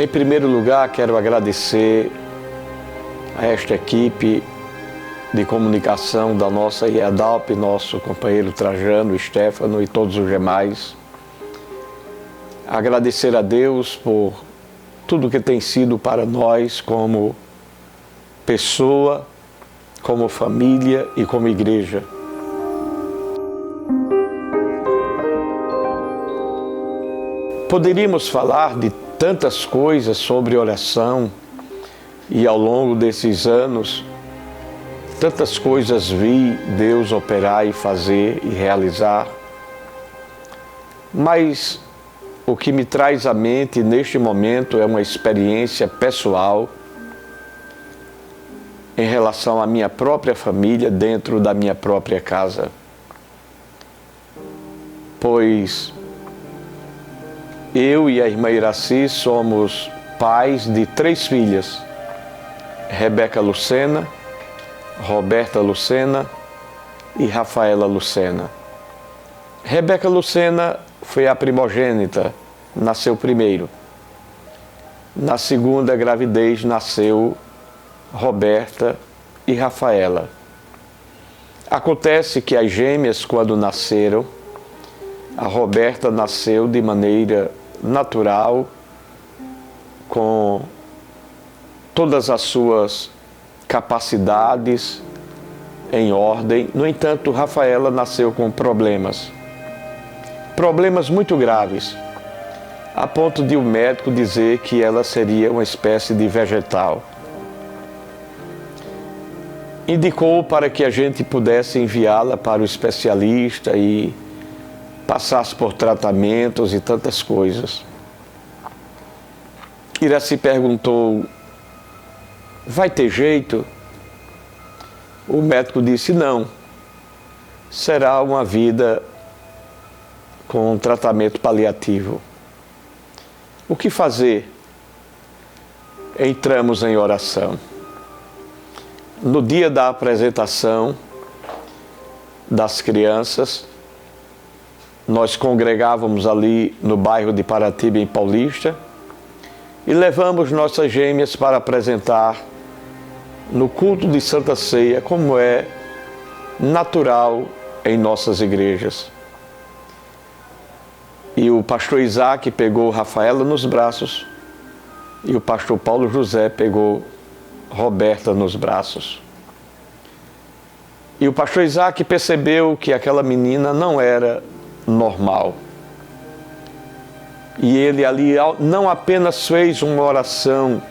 Em primeiro lugar, quero agradecer a esta equipe de comunicação da nossa IEDALP, nosso companheiro Trajano, Stefano e todos os demais. Agradecer a Deus por tudo que tem sido para nós como pessoa, como família e como igreja. Poderíamos falar de tantas coisas sobre oração e ao longo desses anos, tantas coisas vi Deus operar e fazer e realizar, mas o que me traz à mente neste momento é uma experiência pessoal em relação à minha própria família dentro da minha própria casa. Pois eu e a irmã Iraci somos pais de 3 filhas, Rebeca Lucena, Roberta Lucena e Rafaela Lucena. Rebeca Lucena foi a primogênita, nasceu primeiro. Na segunda gravidez nasceu Roberta e Rafaela. Acontece que as gêmeas, quando nasceram, a Roberta nasceu de maneira natural, com todas as suas capacidades em ordem. No entanto, Rafaela nasceu com problemas muito graves, a ponto de o médico dizer que ela seria uma espécie de vegetal. Indicou para que a gente pudesse enviá-la para o especialista e passasse por tratamentos e tantas coisas. Iraci perguntou: vai ter jeito? O médico disse: não, será uma vida com tratamento paliativo. O que fazer? Entramos em oração. No dia da apresentação das crianças, nós congregávamos ali no bairro de Paratiba, em Paulista, e levamos nossas gêmeas para apresentar no culto de Santa Ceia, como é natural em nossas igrejas. E o pastor Isaac pegou Rafaela nos braços e o pastor Paulo José pegou Roberta nos braços. E o pastor Isaac percebeu que aquela menina não era normal. E ele ali não apenas fez uma oração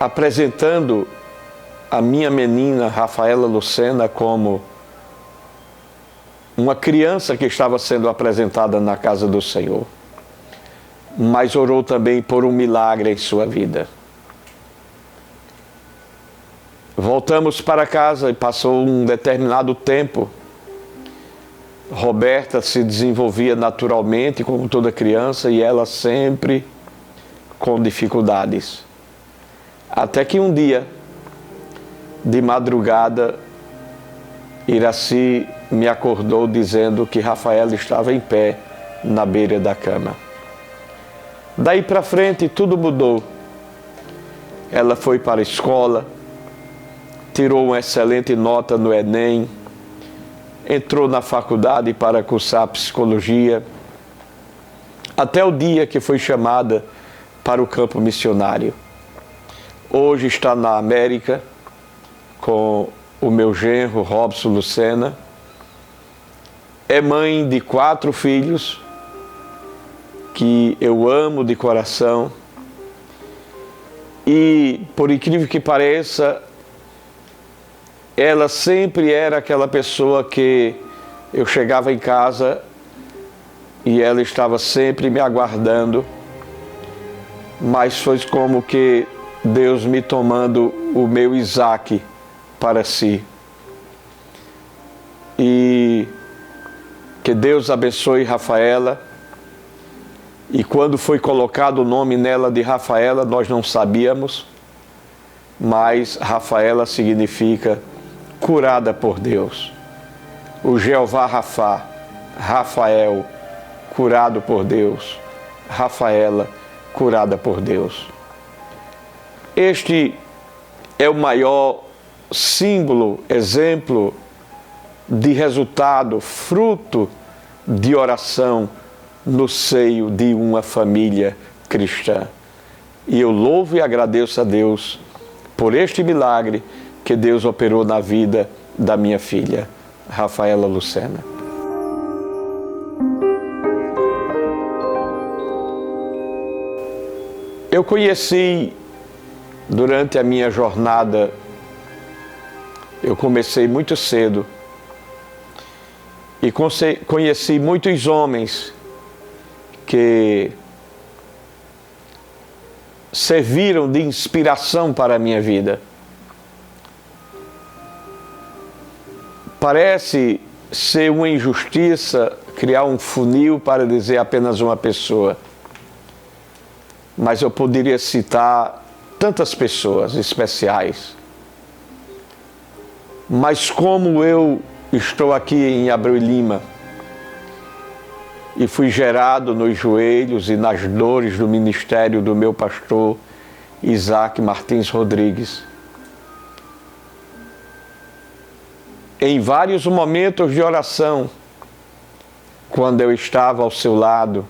apresentando a minha menina Rafaela Lucena como uma criança que estava sendo apresentada na casa do Senhor, mas orou também por um milagre em sua vida. Voltamos para casa e passou um determinado tempo. Roberta se desenvolvia naturalmente, como toda criança, e ela sempre com dificuldades. Até que um dia, de madrugada, Iraci me acordou dizendo que Rafaela estava em pé na beira da cama. Daí para frente tudo mudou. Ela foi para a escola, tirou uma excelente nota no Enem, entrou na faculdade para cursar psicologia, até o dia que foi chamada para o campo missionário. Hoje está na América com o meu genro Robson Lucena. É mãe de 4 filhos que eu amo de coração e, por incrível que pareça, ela sempre era aquela pessoa que eu chegava em casa e ela estava sempre me aguardando, mas foi como que Deus me tomando o meu Isaac para si. E que Deus abençoe Rafaela. E quando foi colocado o nome nela de Rafaela, nós não sabíamos, mas Rafaela significa curada por Deus. O Jeová Rafá, Rafael, curado por Deus. Rafaela, curada por Deus. Este é o maior símbolo, exemplo de resultado, fruto de oração no seio de uma família cristã. E eu louvo e agradeço a Deus por este milagre que Deus operou na vida da minha filha, Rafaela Lucena. Eu conheci, durante a minha jornada, eu comecei muito cedo e conheci muitos homens que serviram de inspiração para a minha vida. Parece ser uma injustiça criar um funil para dizer apenas uma pessoa, mas eu poderia citar tantas pessoas especiais. Mas como eu estou aqui em Abreu e Lima e fui gerado nos joelhos e nas dores do ministério do meu pastor Isaac Martins Rodrigues, em vários momentos de oração, quando eu estava ao seu lado,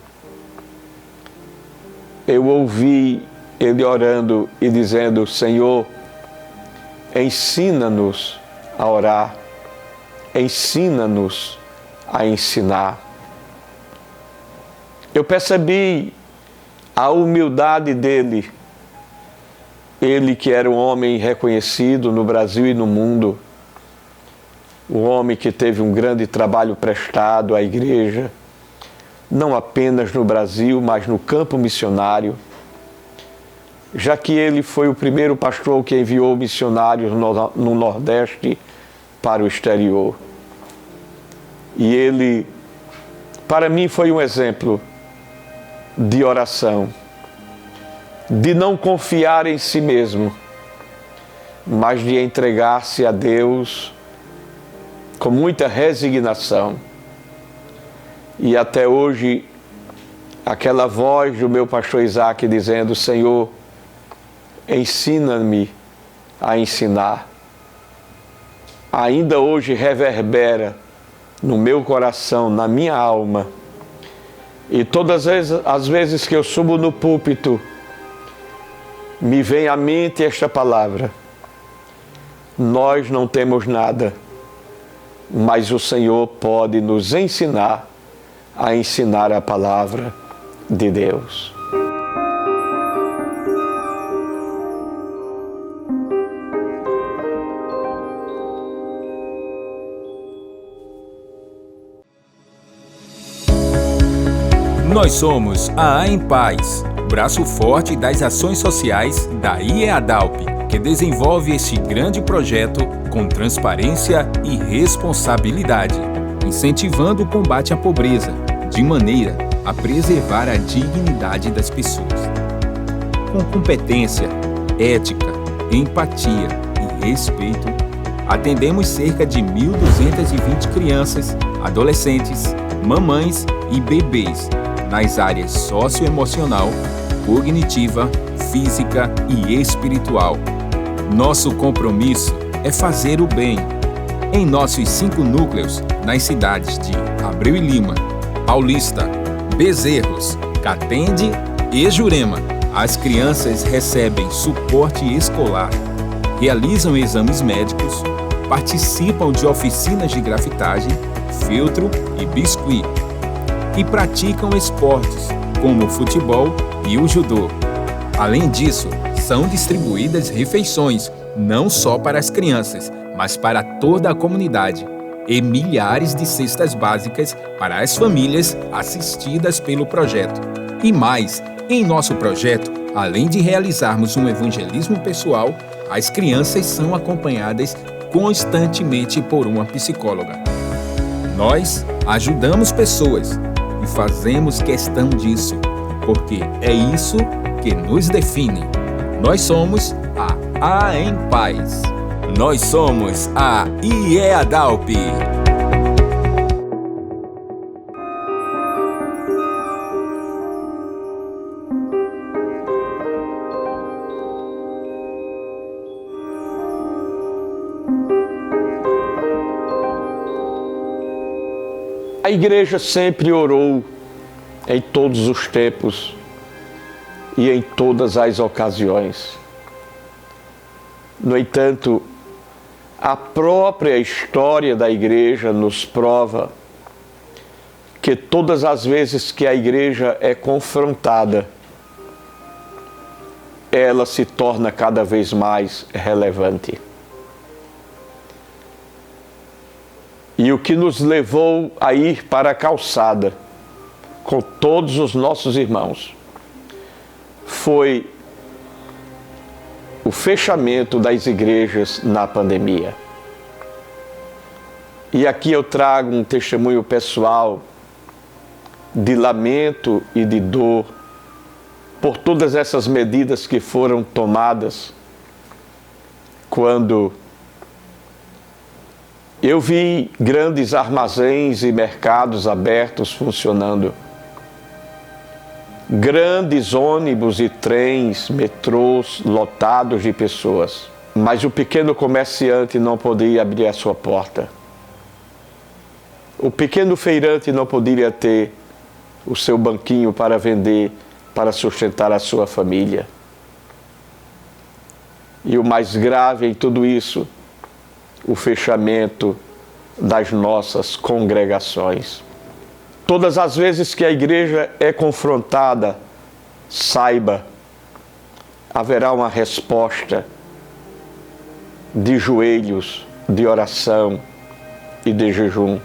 eu ouvi ele orando e dizendo: Senhor, ensina-nos a orar, ensina-nos a ensinar. Eu percebi a humildade dele, ele que era um homem reconhecido no Brasil e no mundo, um homem que teve um grande trabalho prestado à igreja, não apenas no Brasil, mas no campo missionário, já que ele foi o primeiro pastor que enviou missionários no Nordeste para o exterior. E ele, para mim, foi um exemplo de oração, de não confiar em si mesmo, mas de entregar-se a Deus com muita resignação. E até hoje, aquela voz do meu pastor Isaac dizendo: Senhor, ensina-me a ensinar, ainda hoje reverbera no meu coração, na minha alma. E todas as vezes que eu subo no púlpito, me vem à mente esta palavra: nós não temos nada, mas o Senhor pode nos ensinar a ensinar a palavra de Deus. Nós somos a Em Paz, braço forte das ações sociais da IEADALP, que desenvolve este grande projeto com transparência e responsabilidade, incentivando o combate à pobreza, de maneira a preservar a dignidade das pessoas. Com competência, ética, empatia e respeito, atendemos cerca de 1.220 crianças, adolescentes, mamães e bebês nas áreas socioemocional, cognitiva, física e espiritual. Nosso compromisso é fazer o bem. Em nossos 5 núcleos, nas cidades de Abreu e Lima, Paulista, Bezerros, Catende e Jurema, as crianças recebem suporte escolar, realizam exames médicos, participam de oficinas de grafitagem, feltro e biscuit, e praticam esportes como o futebol e o judô. Além disso, são distribuídas refeições, não só para as crianças, mas para toda a comunidade, e milhares de cestas básicas para as famílias assistidas pelo projeto. E mais, em nosso projeto, além de realizarmos um evangelismo pessoal, as crianças são acompanhadas constantemente por uma psicóloga. Nós ajudamos pessoas e fazemos questão disso, porque é isso que nos define. Nós somos a Em Paz. Nós somos a IEADALP. A igreja sempre orou em todos os tempos e em todas as ocasiões. No entanto, a própria história da igreja nos prova que todas as vezes que a igreja é confrontada, ela se torna cada vez mais relevante. E o que nos levou a ir para a calçada com todos os nossos irmãos foi o fechamento das igrejas na pandemia. E aqui eu trago um testemunho pessoal de lamento e de dor por todas essas medidas que foram tomadas quando eu vi grandes armazéns e mercados abertos funcionando, grandes ônibus e trens, metrôs lotados de pessoas, mas o pequeno comerciante não podia abrir a sua porta. O pequeno feirante não poderia ter o seu banquinho para vender, para sustentar a sua família. E o mais grave em tudo isso, o fechamento das nossas congregações. Todas as vezes que a igreja é confrontada, saiba, haverá uma resposta de joelhos, de oração e de jejum.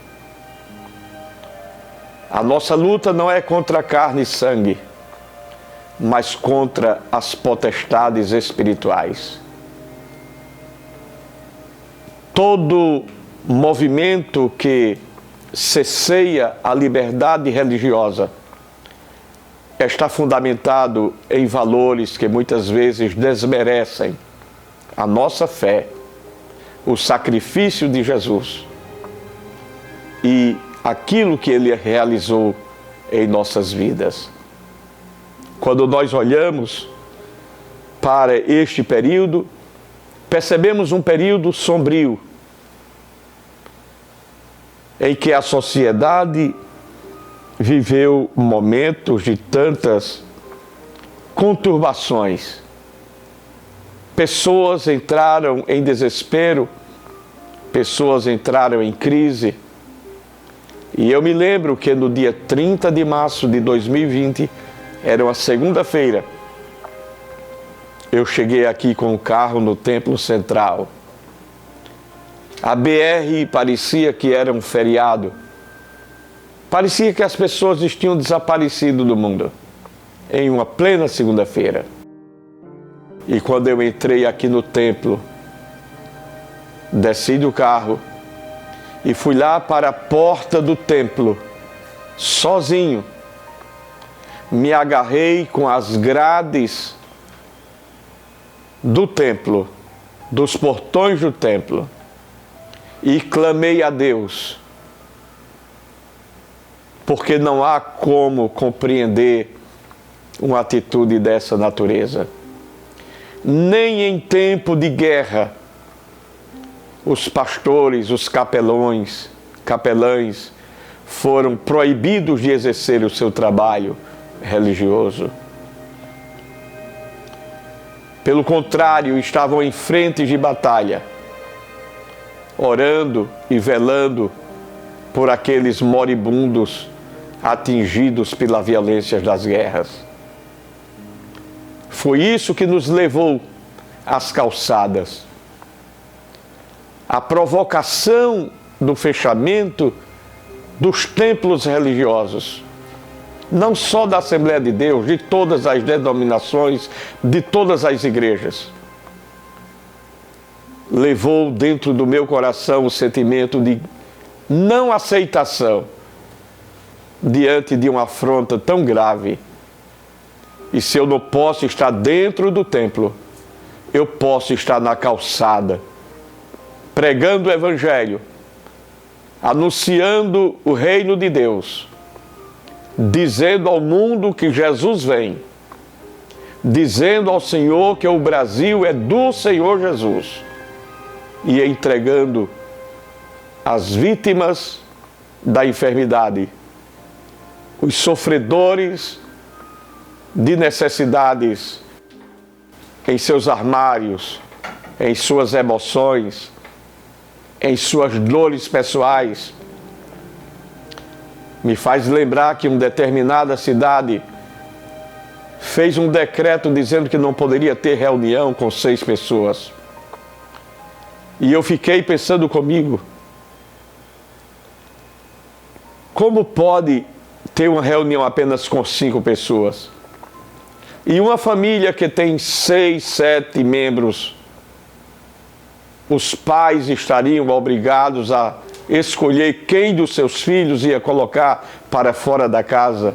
A nossa luta não é contra carne e sangue, mas contra as potestades espirituais. Todo movimento que cesseia a liberdade religiosa está fundamentado em valores que muitas vezes desmerecem a nossa fé, o sacrifício de Jesus e aquilo que Ele realizou em nossas vidas. Quando nós olhamos para este período, percebemos um período sombrio, em que a sociedade viveu momentos de tantas conturbações. Pessoas entraram em desespero, pessoas entraram em crise. E eu me lembro que no dia 30 de março de 2020, era uma segunda-feira, eu cheguei aqui com o carro no Templo Central. A BR parecia que era um feriado. Parecia que as pessoas tinham desaparecido do mundo. Em uma plena segunda-feira. E quando eu entrei aqui no templo, desci do carro e fui lá para a porta do templo, sozinho. Me agarrei com as grades do templo, dos portões do templo, e clamei a Deus, porque não há como compreender uma atitude dessa natureza. Nem em tempo de guerra, os pastores, os capelães foram proibidos de exercer o seu trabalho religioso. Pelo contrário, estavam em frente de batalha, orando e velando por aqueles moribundos atingidos pela violência das guerras. Foi isso que nos levou às calçadas. A provocação do fechamento dos templos religiosos, não só da Assembleia de Deus, de todas as denominações, de todas as igrejas, levou dentro do meu coração o sentimento de não aceitação diante de uma afronta tão grave. E se eu não posso estar dentro do templo, eu posso estar na calçada, pregando o Evangelho, anunciando o reino de Deus, dizendo ao mundo que Jesus vem, dizendo ao Senhor que o Brasil é do Senhor Jesus, e entregando as vítimas da enfermidade, os sofredores de necessidades em seus armários, em suas emoções, em suas dores pessoais. Me faz lembrar que uma determinada cidade fez um decreto dizendo que não poderia ter reunião com 6 pessoas. E eu fiquei pensando comigo, como pode ter uma reunião apenas com 5 pessoas? E uma família que tem 6, 7 membros, os pais estariam obrigados a escolher quem dos seus filhos ia colocar para fora da casa.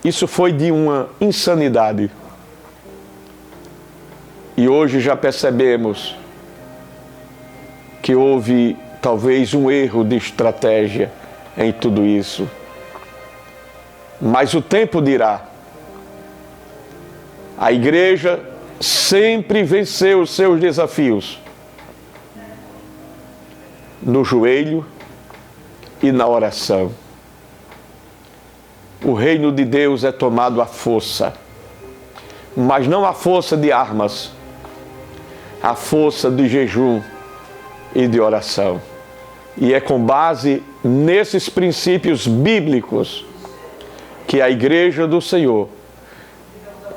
Isso foi de uma insanidade. E hoje já percebemos que houve talvez um erro de estratégia em tudo isso. Mas o tempo dirá. A igreja sempre venceu os seus desafios no joelho e na oração. O reino de Deus é tomado à força, mas não à força de armas, à força de jejum e de oração. E é com base nesses princípios bíblicos que a Igreja do Senhor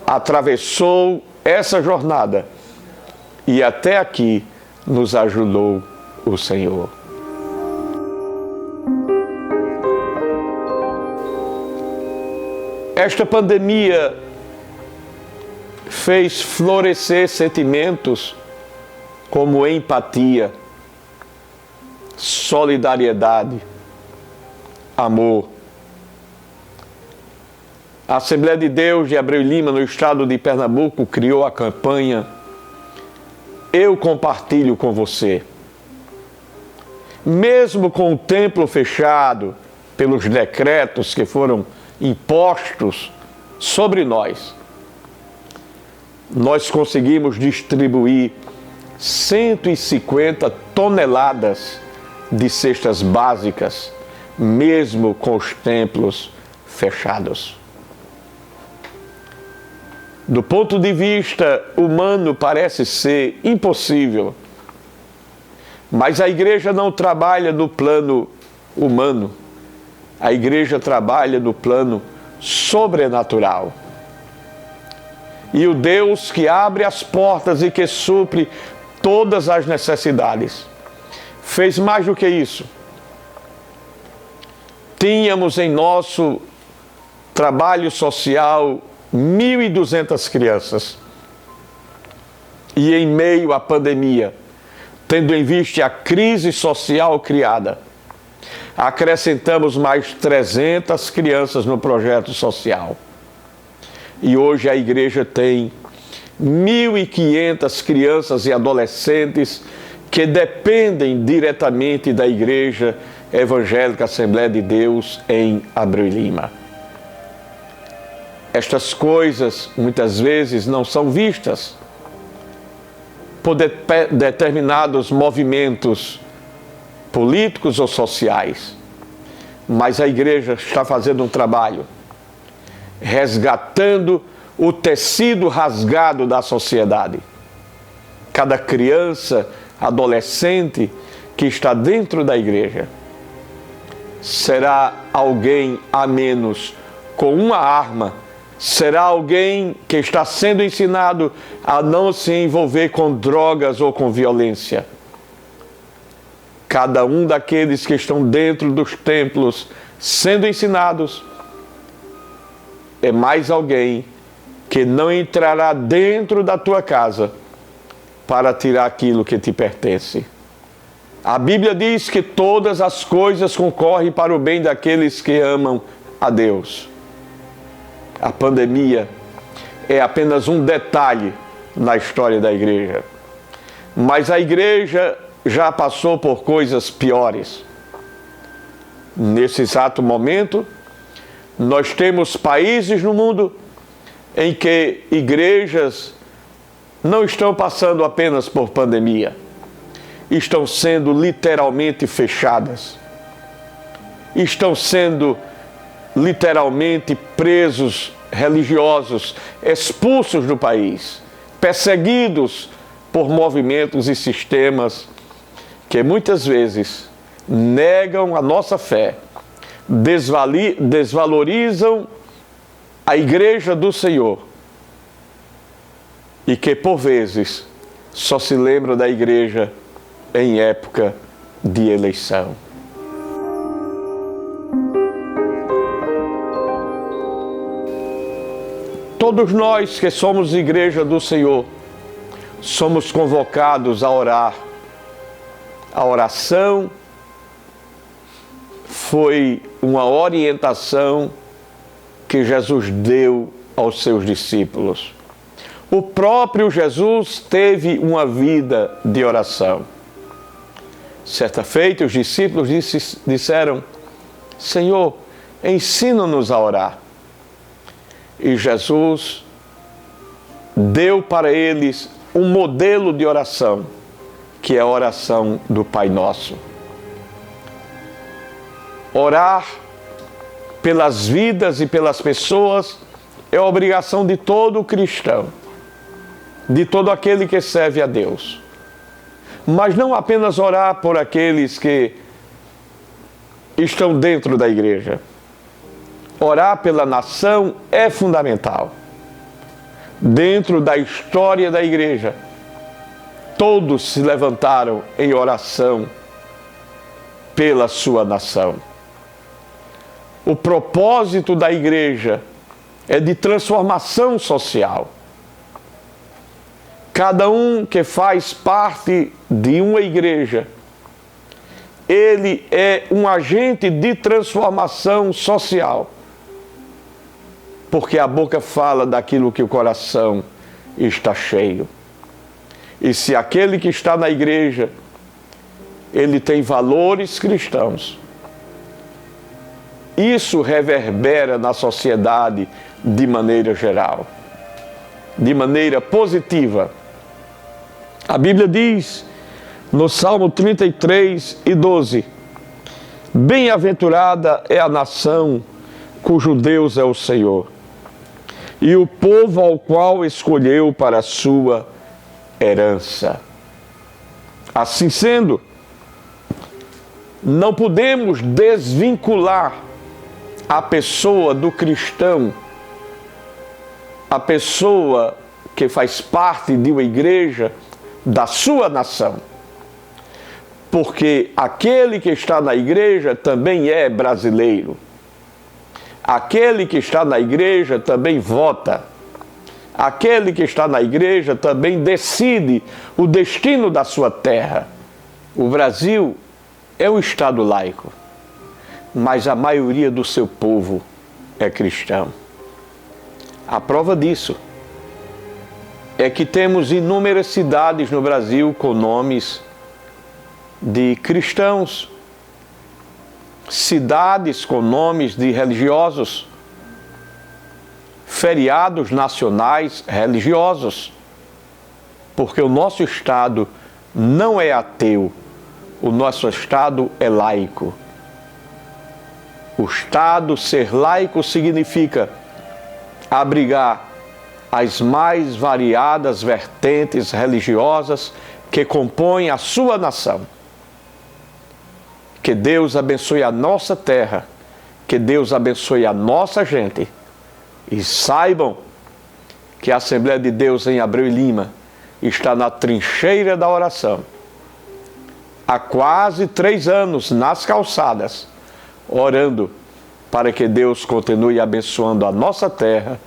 atravessou essa jornada e até aqui nos ajudou o Senhor. Esta pandemia fez florescer sentimentos como empatia, solidariedade, amor. A Assembleia de Deus de Abreu e Lima, no estado de Pernambuco, criou a campanha Eu Compartilho com Você. Mesmo com o templo fechado pelos decretos que foram impostos sobre nós, nós conseguimos distribuir 150 toneladas de cestas básicas, mesmo com os templos fechados. Do ponto de vista humano, parece ser impossível, mas a igreja não trabalha no plano humano, a igreja trabalha no plano sobrenatural. E o Deus que abre as portas e que supre todas as necessidades fez mais do que isso. Tínhamos em nosso trabalho social 1.200 crianças. E em meio à pandemia, tendo em vista a crise social criada, acrescentamos mais 300 crianças no projeto social. E hoje a igreja tem 1.500 crianças e adolescentes que dependem diretamente da Igreja Evangélica Assembleia de Deus em Abreu e Lima. Estas coisas muitas vezes não são vistas por determinados movimentos políticos ou sociais, mas a igreja está fazendo um trabalho resgatando o tecido rasgado da sociedade. Cada criança, adolescente que está dentro da igreja será alguém a menos com uma arma, será alguém que está sendo ensinado a não se envolver com drogas ou com violência. Cada um daqueles que estão dentro dos templos sendo ensinados é mais alguém que não entrará dentro da tua casa para tirar aquilo que te pertence. A Bíblia diz que todas as coisas concorrem para o bem daqueles que amam a Deus. A pandemia é apenas um detalhe na história da igreja. Mas a igreja já passou por coisas piores. Nesse exato momento, nós temos países no mundo em que igrejas não estão passando apenas por pandemia, estão sendo literalmente fechadas. estão sendo literalmente presos religiosos, expulsos do país, perseguidos por movimentos e sistemas que muitas vezes negam a nossa fé, desvalorizam a igreja do Senhor e que por vezes só se lembram da igreja em época de eleição. Todos nós que somos igreja do Senhor, somos convocados a orar. A oração foi uma orientação que Jesus deu aos seus discípulos. O próprio Jesus teve uma vida de oração. Certa feita, os discípulos disseram: Senhor, ensina-nos a orar. E Jesus deu para eles um modelo de oração, que é a oração do Pai Nosso. Orar pelas vidas e pelas pessoas é a obrigação de todo cristão, de todo aquele que serve a Deus. Mas não apenas orar por aqueles que estão dentro da igreja. Orar pela nação é fundamental. Dentro da história da igreja, todos se levantaram em oração pela sua nação. O propósito da igreja é de transformação social. Cada um que faz parte de uma igreja, ele é um agente de transformação social. Porque a boca fala daquilo que o coração está cheio. E se aquele que está na igreja, ele tem valores cristãos, isso reverbera na sociedade de maneira geral, de maneira positiva. A Bíblia diz, no Salmo 33:12, bem-aventurada é a nação cujo Deus é o Senhor, e o povo ao qual escolheu para a sua herança. Assim sendo, não podemos desvincular a pessoa do cristão, a pessoa que faz parte de uma igreja, da sua nação. Porque aquele que está na igreja também é brasileiro. Aquele que está na igreja também vota. Aquele que está na igreja também decide o destino da sua terra. O Brasil é um estado laico, mas a maioria do seu povo é cristão. A prova disso é que temos inúmeras cidades no Brasil com nomes de cristãos, cidades com nomes de religiosos, feriados nacionais religiosos, porque o nosso Estado não é ateu, o nosso Estado é laico. O Estado ser laico significa abrigar as mais variadas vertentes religiosas que compõem a sua nação. Que Deus abençoe a nossa terra, que Deus abençoe a nossa gente. E saibam que a Assembleia de Deus em Abreu e Lima está na trincheira da oração. Há quase 3 anos nas calçadas, orando para que Deus continue abençoando a nossa terra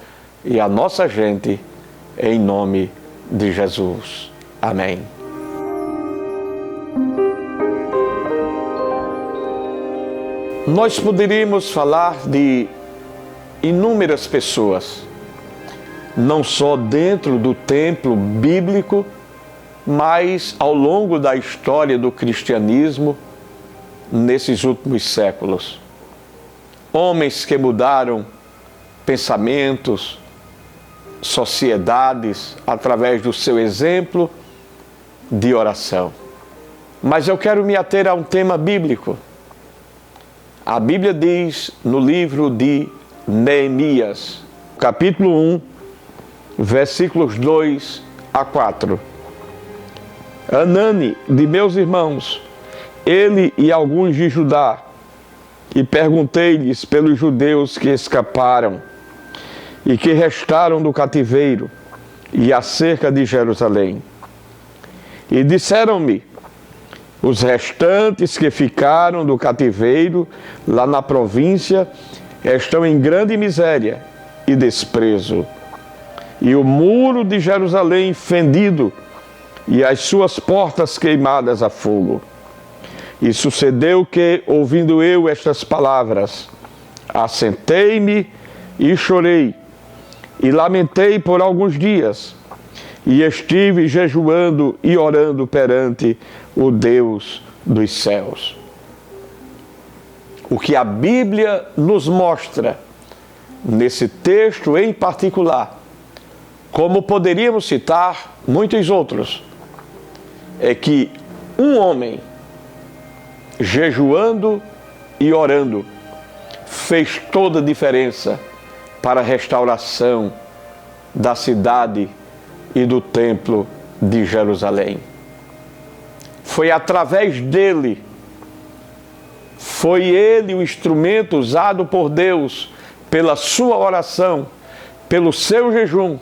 e a nossa gente, em nome de Jesus. Amém. Nós poderíamos falar de inúmeras pessoas, não só dentro do templo bíblico, mas ao longo da história do cristianismo nesses últimos séculos. Homens que mudaram pensamentos, sociedades, através do seu exemplo de oração. Mas eu quero me ater a um tema bíblico. A Bíblia diz no livro de Neemias, capítulo 1, versículos 2 a 4. Anani, de meus irmãos, ele e alguns de Judá, e perguntei-lhes pelos judeus que escaparam e que restaram do cativeiro, e acerca de Jerusalém. E disseram-me: os restantes que ficaram do cativeiro lá na província estão em grande miséria e desprezo. E o muro de Jerusalém fendido e as suas portas queimadas a fogo. E sucedeu que, ouvindo eu estas palavras, assentei-me e chorei, e lamentei por alguns dias, e estive jejuando e orando perante o Deus dos céus. O que a Bíblia nos mostra, nesse texto em particular, como poderíamos citar muitos outros, é que um homem, jejuando e orando, fez toda a diferença para a restauração da cidade e do templo de Jerusalém. Foi através dele, foi ele o instrumento usado por Deus, pela sua oração, pelo seu jejum,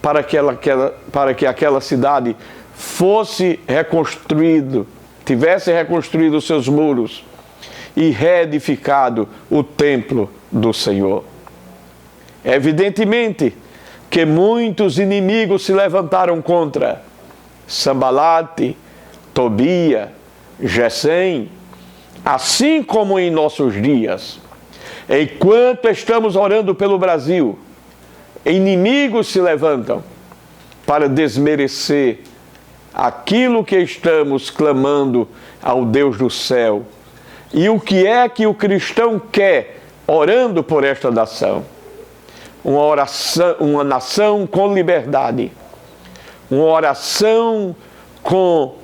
para que aquela cidade fosse reconstruído, tivesse reconstruído os seus muros e reedificado o templo do Senhor. Evidentemente que muitos inimigos se levantaram contra Sambalate, Tobia, Gesem, assim como em nossos dias. Enquanto estamos orando pelo Brasil, inimigos se levantam para desmerecer aquilo que estamos clamando ao Deus do céu. E o que é que o cristão quer orando por esta nação? Uma nação com liberdade, uma oração com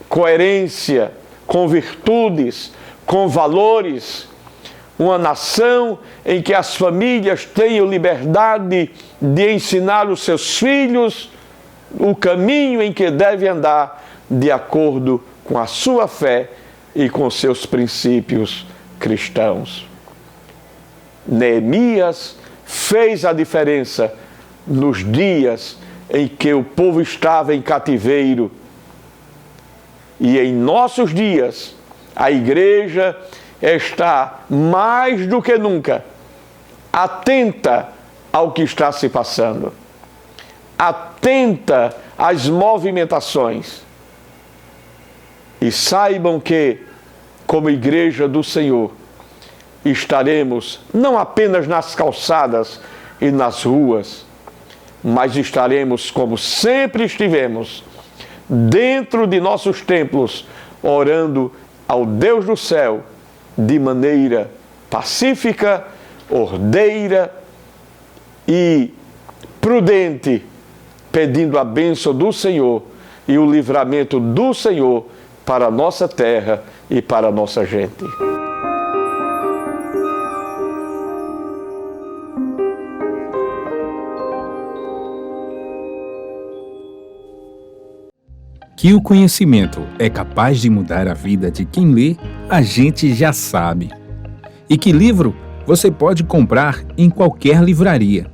coerência, com virtudes, com valores, uma nação em que as famílias tenham liberdade de ensinar os seus filhos o caminho em que devem andar de acordo com a sua fé e com seus princípios cristãos. Neemias fez a diferença nos dias em que o povo estava em cativeiro. E em nossos dias, a igreja está mais do que nunca atenta ao que está se passando, atenta às movimentações. E saibam que, como igreja do Senhor, estaremos não apenas nas calçadas e nas ruas, mas estaremos, como sempre estivemos, dentro de nossos templos, orando ao Deus do céu de maneira pacífica, ordeira e prudente, pedindo a bênção do Senhor e o livramento do Senhor para a nossa terra e para a nossa gente. Que o conhecimento é capaz de mudar a vida de quem lê, a gente já sabe. E que livro você pode comprar em qualquer livraria.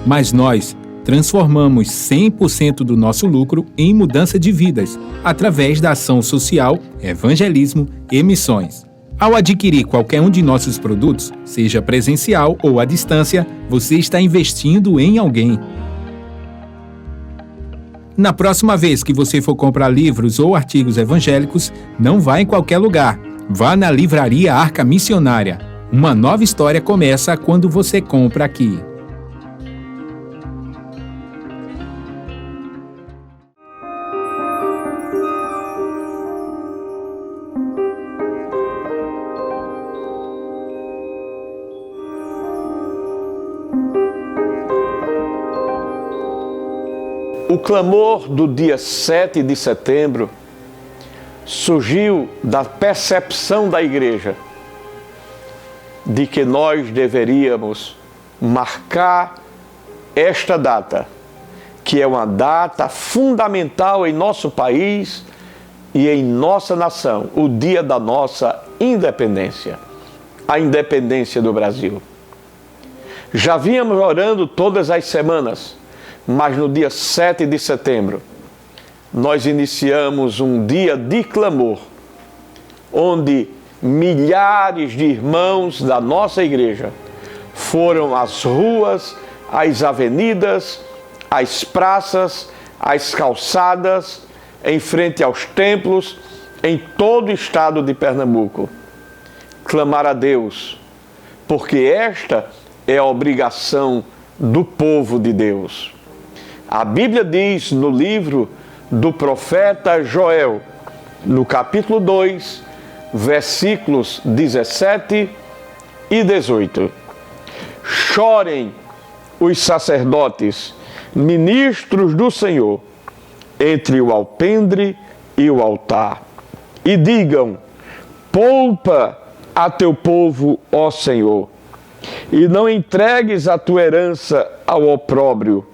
Mas nós transformamos 100% do nosso lucro em mudança de vidas, através da ação social, evangelismo e missões. Ao adquirir qualquer um de nossos produtos, seja presencial ou à distância, você está investindo em alguém. Na próxima vez que você for comprar livros ou artigos evangélicos, não vá em qualquer lugar. Vá na Livraria Arca Missionária. Uma nova história começa quando você compra aqui. O clamor do dia 7 de setembro surgiu da percepção da igreja de que nós deveríamos marcar esta data, que é uma data fundamental em nosso país e em nossa nação, o dia da nossa independência, a independência do Brasil. Já vínhamos orando todas as semanas, mas no dia 7 de setembro, nós iniciamos um dia de clamor, onde milhares de irmãos da nossa igreja foram às ruas, às avenidas, às praças, às calçadas, em frente aos templos, em todo o estado de Pernambuco, clamar a Deus, porque esta é a obrigação do povo de Deus. A Bíblia diz no livro do profeta Joel, no capítulo 2, versículos 17 e 18. Chorem os sacerdotes, ministros do Senhor, entre o alpendre e o altar, e digam: poupa a teu povo, ó Senhor, e não entregues a tua herança ao opróbrio,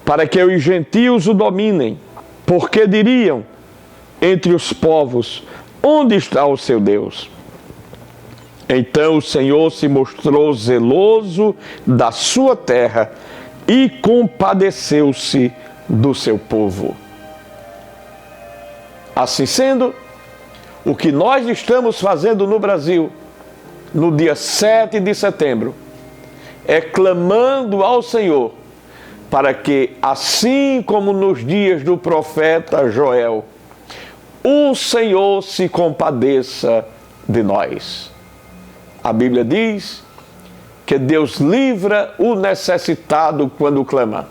para que os gentios o dominem, porque diriam entre os povos: onde está o seu Deus? Então o Senhor se mostrou zeloso da sua terra e compadeceu-se do seu povo. Assim sendo, o que nós estamos fazendo no Brasil, no dia 7 de setembro, é clamando ao Senhor para que, assim como nos dias do profeta Joel, o Senhor se compadeça de nós. A Bíblia diz que Deus livra o necessitado quando clama,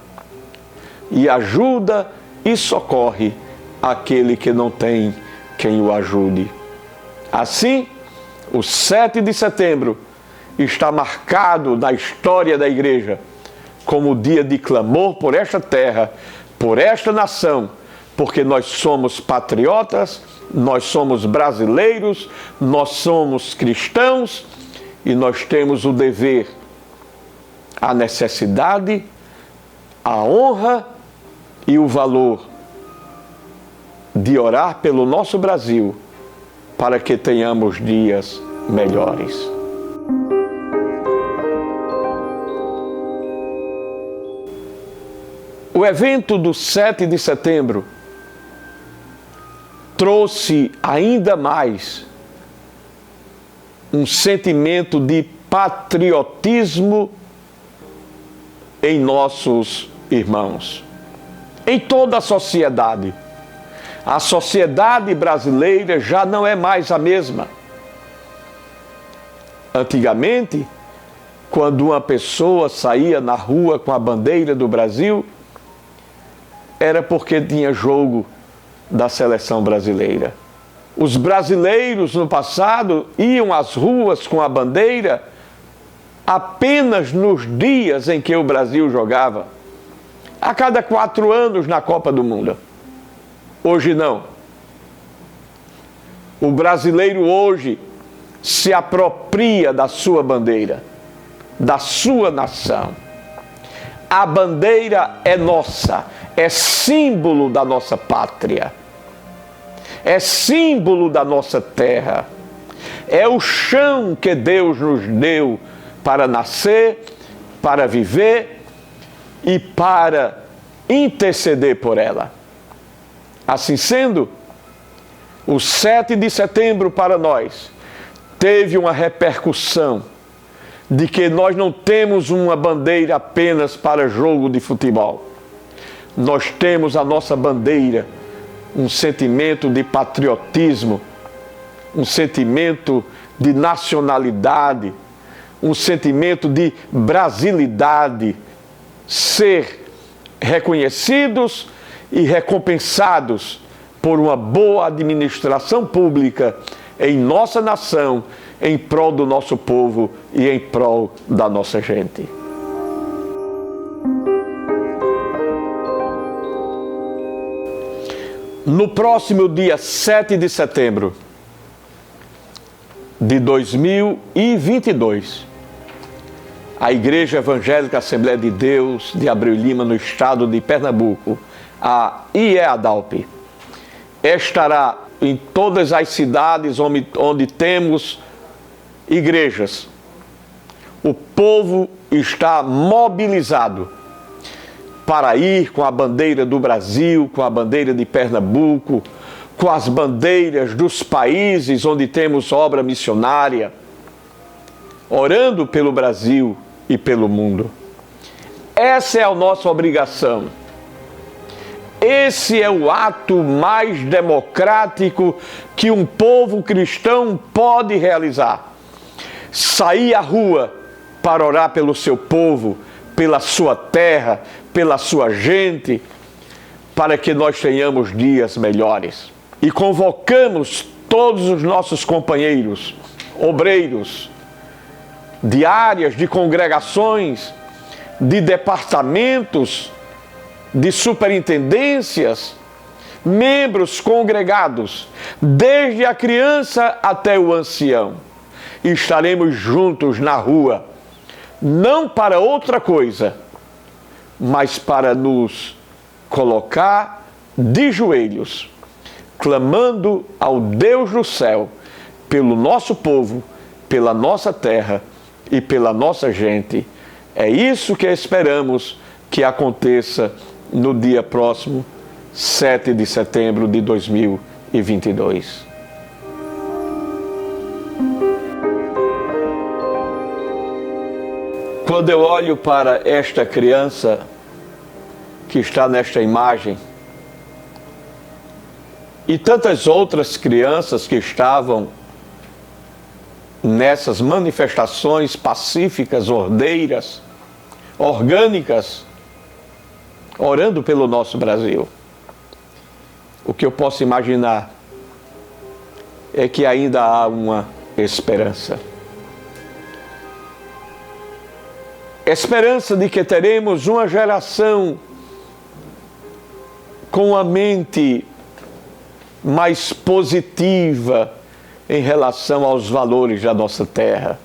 e ajuda e socorre aquele que não tem quem o ajude. Assim, o 7 de setembro está marcado na história da igreja como dia de clamor por esta terra, por esta nação, porque nós somos patriotas, nós somos brasileiros, nós somos cristãos e nós temos o dever, a necessidade, a honra e o valor de orar pelo nosso Brasil para que tenhamos dias melhores. O evento do 7 de setembro trouxe ainda mais um sentimento de patriotismo em nossos irmãos, em toda a sociedade. A sociedade brasileira já não é mais a mesma. Antigamente, quando uma pessoa saía na rua com a bandeira do Brasil, era porque tinha jogo da seleção brasileira. Os brasileiros no passado iam às ruas com a bandeira apenas nos dias em que o Brasil jogava, a cada 4 anos na Copa do Mundo. Hoje não. O brasileiro hoje se apropria da sua bandeira, da sua nação. A bandeira é nossa, é símbolo da nossa pátria, é símbolo da nossa terra, é o chão que Deus nos deu para nascer, para viver e para interceder por ela. Assim sendo, o 7 de setembro para nós teve uma repercussão de que nós não temos uma bandeira apenas para jogo de futebol. Nós temos a nossa bandeira, um sentimento de patriotismo, um sentimento de nacionalidade, um sentimento de brasilidade, ser reconhecidos e recompensados por uma boa administração pública em nossa nação, em prol do nosso povo e em prol da nossa gente. No próximo dia 7 de setembro de 2022, a Igreja Evangélica Assembleia de Deus de Abreu Lima, no estado de Pernambuco, a IEADALP, estará em todas as cidades onde temos igrejas. O povo está mobilizado para ir com a bandeira do Brasil, com a bandeira de Pernambuco, com as bandeiras dos países onde temos obra missionária, orando pelo Brasil e pelo mundo. Essa é a nossa obrigação. Esse é o ato mais democrático que um povo cristão pode realizar. Sair à rua para orar pelo seu povo, pela sua terra, pela sua gente, para que nós tenhamos dias melhores. E convocamos todos os nossos companheiros, obreiros, de áreas, de congregações, de departamentos, de superintendências, membros congregados, desde a criança até o ancião. E estaremos juntos na rua, não para outra coisa, mas para nos colocar de joelhos, clamando ao Deus do céu, pelo nosso povo, pela nossa terra e pela nossa gente. É isso que esperamos que aconteça no dia próximo, 7 de setembro de 2022. Quando eu olho para esta criança que está nesta imagem e tantas outras crianças que estavam nessas manifestações pacíficas, ordeiras, orgânicas, orando pelo nosso Brasil, o que eu posso imaginar é que ainda há uma esperança. Esperança de que teremos uma geração com a mente mais positiva em relação aos valores da nossa terra.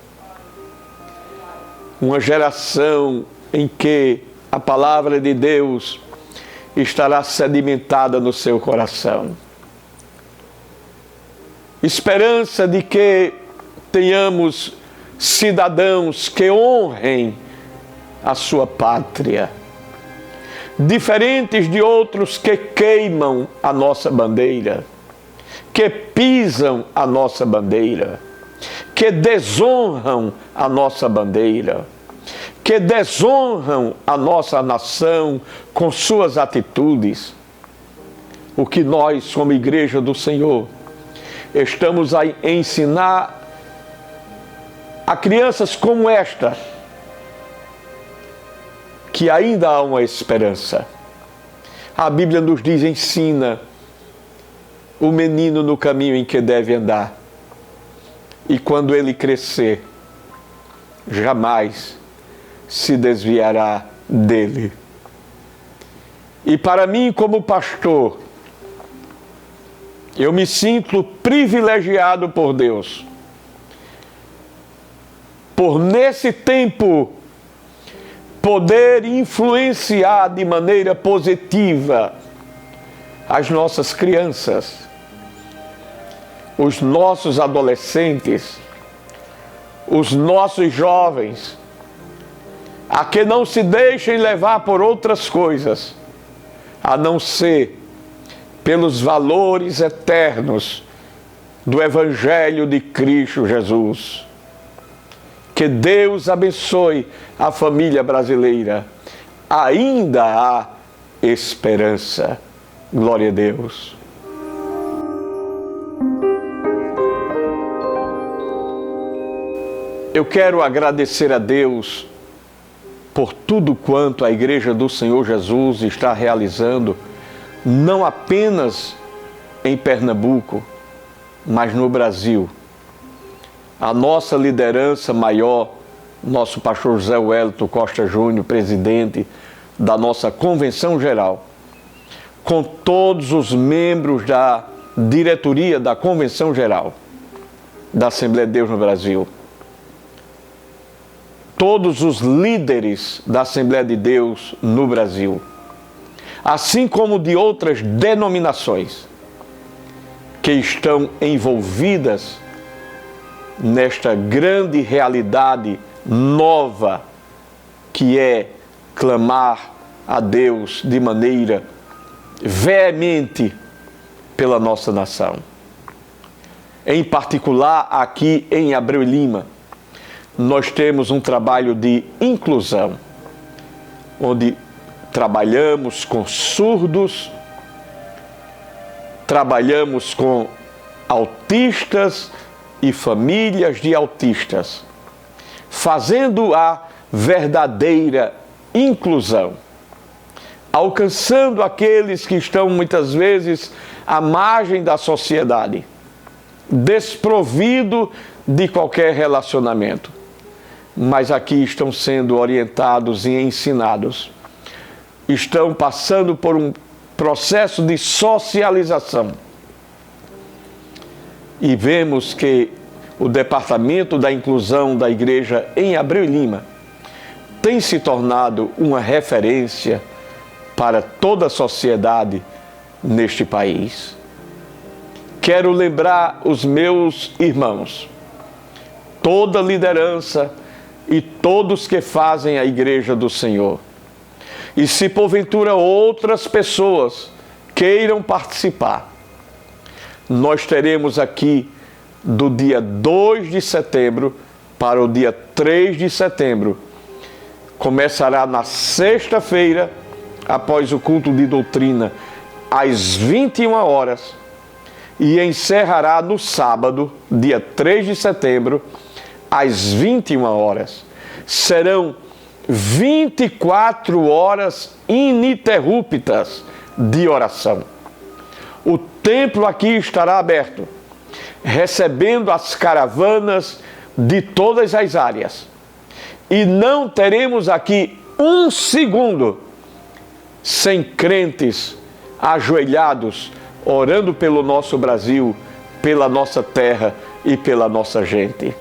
Uma geração em que a palavra de Deus estará sedimentada no seu coração. Esperança de que tenhamos cidadãos que honrem a sua pátria, diferentes de outros que queimam a nossa bandeira, que pisam a nossa bandeira, que desonram a nossa bandeira, que desonram a nossa nação com suas atitudes. O que nós, como Igreja do Senhor, estamos a ensinar a crianças como esta, que ainda há uma esperança. A Bíblia nos diz, ensina o menino no caminho em que deve andar, e quando ele crescer, jamais se desviará dele. E para mim, como pastor, eu me sinto privilegiado por Deus, por nesse tempo poder influenciar de maneira positiva as nossas crianças, os nossos adolescentes, os nossos jovens, a que não se deixem levar por outras coisas, a não ser pelos valores eternos do Evangelho de Cristo Jesus. Que Deus abençoe a família brasileira. Ainda há esperança. Glória a Deus. Eu quero agradecer a Deus por tudo quanto a Igreja do Senhor Jesus está realizando, não apenas em Pernambuco, mas no Brasil. A nossa liderança maior, nosso pastor José Wellington Costa Júnior, presidente da nossa Convenção Geral, com todos os membros da diretoria da Convenção Geral da Assembleia de Deus no Brasil, todos os líderes da Assembleia de Deus no Brasil, assim como de outras denominações que estão envolvidas nesta grande realidade nova que é clamar a Deus de maneira veemente pela nossa nação. Em particular, aqui em Abreu e Lima, nós temos um trabalho de inclusão, onde trabalhamos com surdos, trabalhamos com autistas e famílias de autistas, fazendo a verdadeira inclusão, alcançando aqueles que estão muitas vezes à margem da sociedade, desprovido de qualquer relacionamento, mas aqui estão sendo orientados e ensinados, estão passando por um processo de socialização. E vemos que o Departamento da Inclusão da Igreja em Abreu e Lima tem se tornado uma referência para toda a sociedade neste país. Quero lembrar os meus irmãos, toda a liderança e todos que fazem a Igreja do Senhor. E se porventura outras pessoas queiram participar, nós teremos aqui do dia 2 de setembro para o dia 3 de setembro. Começará na sexta-feira, após o culto de doutrina, às 21 horas, e encerrará no sábado, dia 3 de setembro, às 21 horas. Serão 24 horas ininterruptas de oração. O templo aqui estará aberto, recebendo as caravanas de todas as áreas. E não teremos aqui um segundo sem crentes ajoelhados, orando pelo nosso Brasil, pela nossa terra e pela nossa gente.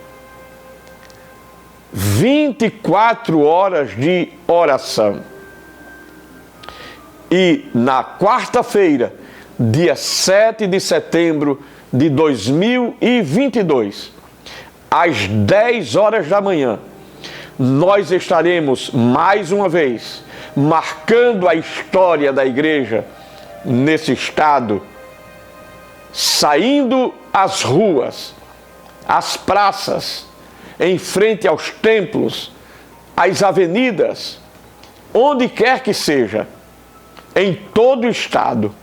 24 horas de oração. E na quarta-feira, dia 7 de setembro de 2022, às 10 horas da manhã, nós estaremos mais uma vez marcando a história da igreja nesse estado, saindo às ruas, às praças, em frente aos templos, às avenidas, onde quer que seja, em todo o estado,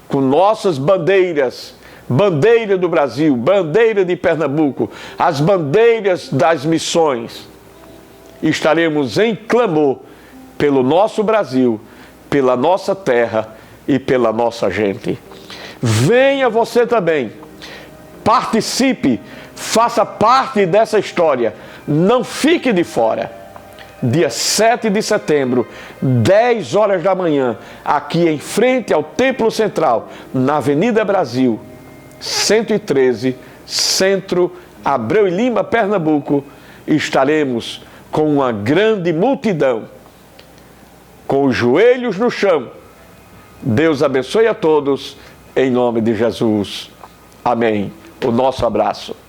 com nossas bandeiras, bandeira do Brasil, bandeira de Pernambuco, as bandeiras das missões, estaremos em clamor pelo nosso Brasil, pela nossa terra e pela nossa gente. Venha você também, participe, faça parte dessa história, não fique de fora. Dia 7 de setembro, 10 horas da manhã, aqui em frente ao Templo Central, na Avenida Brasil, 113, Centro, Abreu e Lima, Pernambuco, estaremos com uma grande multidão, com os joelhos no chão. Deus abençoe a todos, em nome de Jesus. Amém. O nosso abraço.